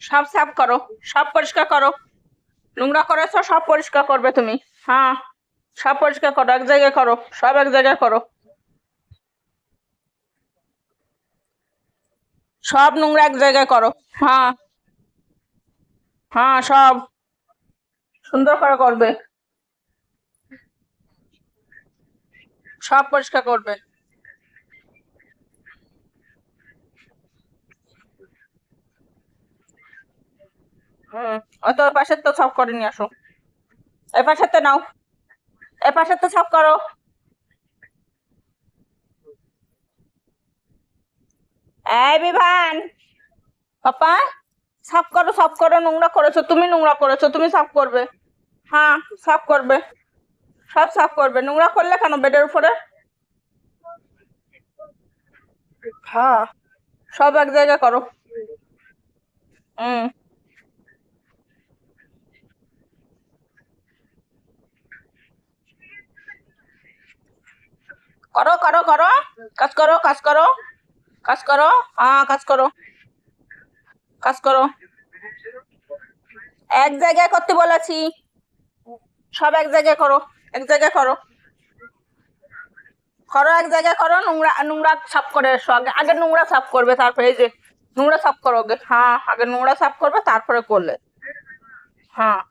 সব সাফ করো, সব পরিষ্কার করো। নোংরা করেছো, সব পরিষ্কার করবে তুমি। হ্যাঁ, সব পরিষ্কার করো, এক জায়গায় করো, সব এক জায়গায় করো। সব নোংরা এক জায়গায় করো। হ্যাঁ, হ্যাঁ, সব সুন্দর করে করবে, সব পরিষ্কার করবে। হুম, ওই তো ওই পাশের তো সব করে নিয়ে আসো। এই পাশের তো নাও, এই পাশের তো সব করো। এই বিভান, পাপা, সাফ করো, সাফ করো, নোংরা করেছো তুমি, নোংরা করেছো তুমি, সাফ করবে। হ্যাঁ, সাফ করবে, সব সাফ করবে। নোংরা করলে কেন বেডের উপরে? হ্যাঁ, সব এক জায়গায় করো। হুম, করো করো করো, কাজ করো, কাজ করো, কাজ করো। হ্যাঁ, কাজ করো, কাজ করো। এক জায়গায় করতে বলেছি, সব এক জায়গায় করো, এক জায়গায় করো, করো, এক জায়গায় করো। নোংরা নোংরা সাফ করে এসো, আগে আগে নোংরা সাফ করবে, তারপরে এই যে নোংরা সাফ করো আগে। হ্যাঁ, আগে নোংরা সাফ করবে, তারপরে করলে। হ্যাঁ,